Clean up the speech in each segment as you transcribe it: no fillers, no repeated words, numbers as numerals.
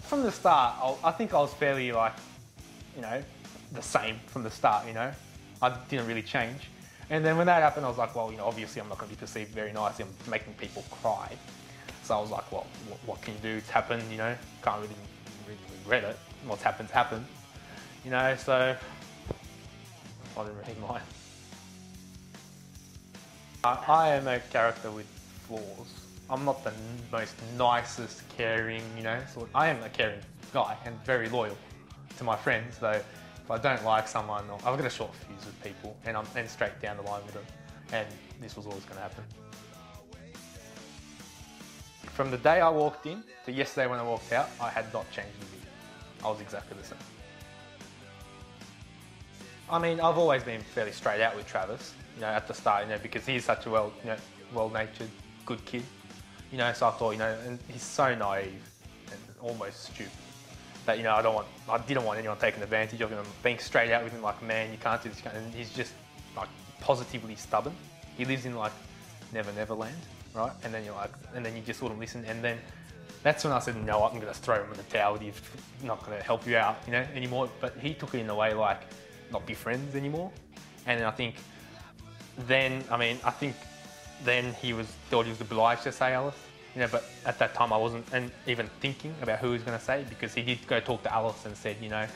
From the start, I think I was fairly the same from the start, I didn't really change. And then when that happened, I was like, well, obviously I'm not going to be perceived very nicely. I'm making people cry. So I was like, well, what can you do? It's happened, can't really regret it. What's happened's happened, so I didn't really mind. I am a character with flaws. I'm not the most nicest, caring, I am a caring guy and very loyal to my friends, though if I don't like someone, I've got a short fuse with people and I'm straight down the line with them, and this was always going to happen. From the day I walked in to yesterday when I walked out, I had not changed a bit. I was exactly the same. I mean, I've always been fairly straight out with Travis, at the start, because he's such a well-natured, good kid, so I thought, and he's so naive and almost stupid that, I didn't want anyone taking advantage of him. Being straight out with him, like, man, you can't do this, and he's just, positively stubborn. He lives in, Never Land, right? And then you just wouldn't listen, and then that's when I said, no, I'm going to throw him in the towel with you, not going to help you out, anymore. But he took it in a way not be friends anymore. And I think then, he thought he was obliged to say Alice, but at that time I wasn't even thinking about who he was going to say, because he did go talk to Alice and said, and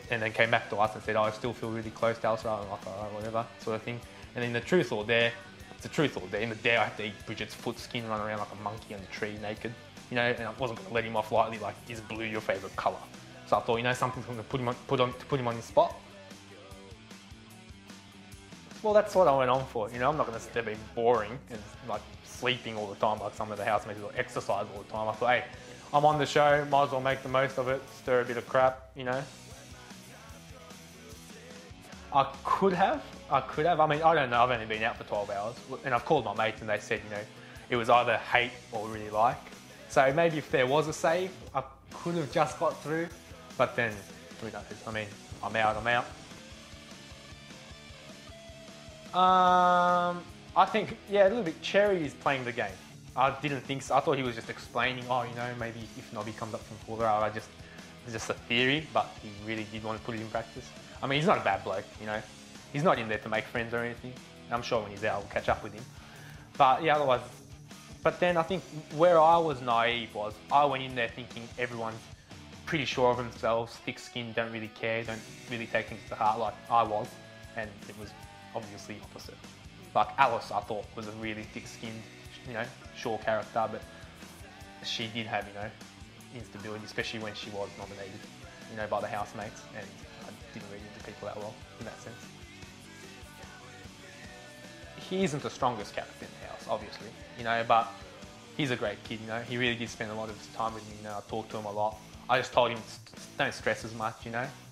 then came back to us and said, I still feel really close to Alice, right? I'm like, all right, whatever, sort of thing. And then the truth or dare, it's a truth or dare. In the dare, I had to eat Bridget's foot skin, run around like a monkey on the tree naked, and I wasn't going to let him off lightly, like, is blue your favourite colour? So I thought, something's going to put him on his spot. Well, that's what I went on for. I'm not going to sit there being boring and sleeping all the time like some of the housemates, or exercise all the time. I thought, hey, I'm on the show, might as well make the most of it, stir a bit of crap, I could have. I mean, I don't know, I've only been out for 12 hours, and I've called my mates and they said, it was either hate or really like. So maybe if there was a save, I could have just got through, but then, who knows? I mean, I'm out. I think, a little bit. Cherry is playing the game. I didn't think so. I thought he was just explaining, maybe if Nobby comes up from full row, it's just a theory, but he really did want to put it in practice. I mean, he's not a bad bloke, He's not in there to make friends or anything. I'm sure when he's out, I'll catch up with him. But yeah, otherwise. But then I think where I was naive was, I went in there thinking everyone's pretty sure of themselves, thick-skinned, don't really care, don't really take things to heart like I was, and it was obviously opposite. Like Alice, I thought, was a really thick-skinned, sure character, but she did have, instability, especially when she was nominated, by the housemates, and I didn't read into people that well in that sense. He isn't the strongest character in the house, obviously, but he's a great kid, He really did spend a lot of his time with me, I talked to him a lot. I just told him, don't stress as much,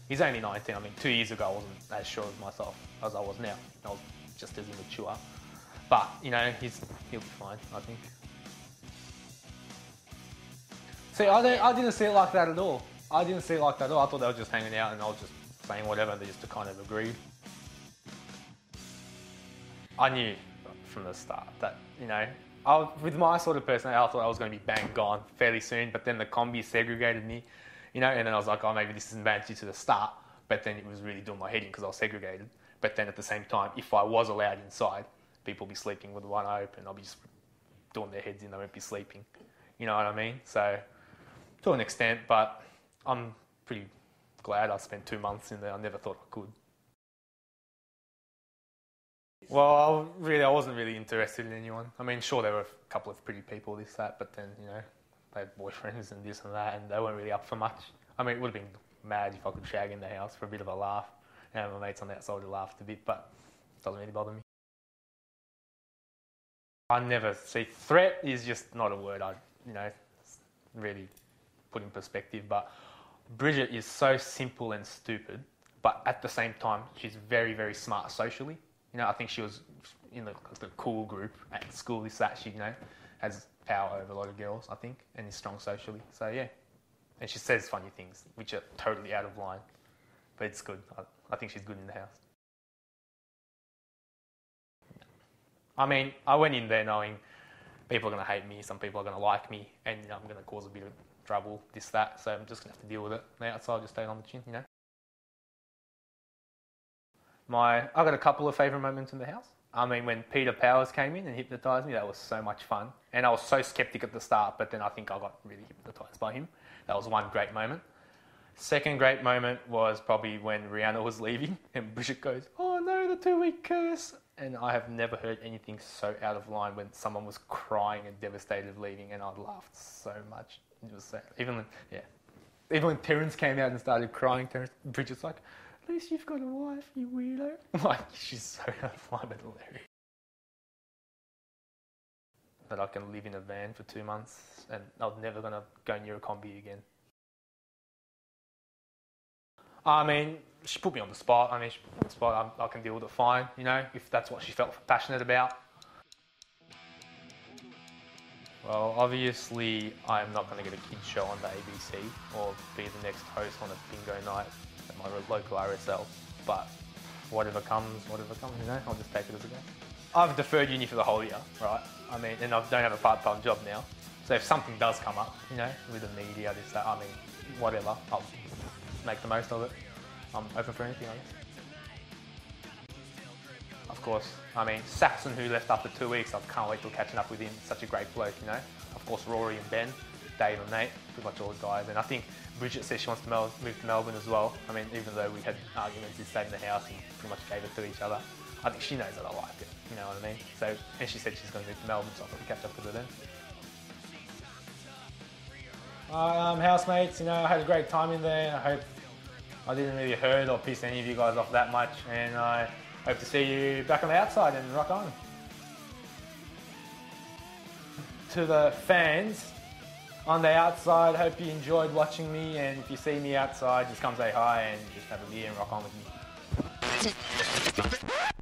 He's only 19. I mean, 2 years ago I wasn't as sure of myself as I was now. I was just as immature. But, he'll be fine, I think. See, I didn't see it like that at all. I thought they were just hanging out and I was just saying whatever, and they just kind of agreed. I knew from the start that, with my sort of personality, I thought I was going to be bang gone fairly soon, but then the combi segregated me, and then I was like, oh, maybe this is an advantage to the start, but then it was really doing my head in because I was segregated. But then at the same time, if I was allowed inside, people would be sleeping with one eye open, I'll be just doing their heads in, they won't be sleeping. You know what I mean? So, to an extent, but I'm pretty glad I spent 2 months in there. I never thought I could. Well, I wasn't really interested in anyone. I mean, sure, there were a couple of pretty people, this, that, but then, they had boyfriends and this and that, and they weren't really up for much. I mean, it would have been mad if I could shag in the house for a bit of a laugh. And my mates on the outside laughed a bit, but it doesn't really bother me. I never see... Threat is just not a word I, really put in perspective, but Bridget is so simple and stupid, but at the same time, she's very, very smart socially. I think she was in the cool group at school, this, that, she, has power over a lot of girls, I think, and is strong socially. So, yeah. And she says funny things, which are totally out of line. But it's good. I think she's good in the house. I mean, I went in there knowing people are going to hate me, some people are going to like me, and I'm going to cause a bit of trouble, this, that. So I'm just going to have to deal with it. On the outside, just staying on the chin, I've got a couple of favourite moments in the house. I mean, when Peter Powers came in and hypnotised me, that was so much fun. And I was so sceptic at the start, but then I think I got really hypnotised by him. That was one great moment. Second great moment was probably when Rihanna was leaving and Bridget goes, "Oh no, the 2-week curse." And I have never heard anything so out of line when someone was crying and devastated leaving, and I laughed so much. It was sad. Even when Terrence came out and started crying, Bridget's like, "At least you've got a wife, you weirdo." Like, she's so out of line, but hilarious. That I can live in a van for 2 months and I'm never going to go near a combi again. I mean, she put me on the spot. I can deal with it fine, if that's what she felt passionate about. Well, obviously, I'm not going to get a kids show on the ABC or be the next host on a bingo night at my local RSL. But whatever comes, I'll just take it as it goes. I've deferred uni for the whole year, right? I mean, and I don't have a part-time job now. So if something does come up, with the media, this, that, whatever, I'll make the most of it. I'm open for anything, I guess. Of course, Saxon, who left after 2 weeks, I can't wait till catching up with him. Such a great bloke, Of course, Rory and Ben, Dave and Nate, pretty much all the guys. And I think Bridget says she wants to move to Melbourne as well. Even though we had arguments, we stayed in the house and pretty much gave it to each other. I think she knows that I like it, you know what I mean? So, and she said she's going to move to Melbourne, so I'll probably catch up with her then. Housemates, I had a great time in there. I hope I didn't really hurt or piss any of you guys off that much, and I hope to see you back on the outside and rock on. To the fans on the outside, hope you enjoyed watching me, and if you see me outside, just come say hi and just have a beer and rock on with me.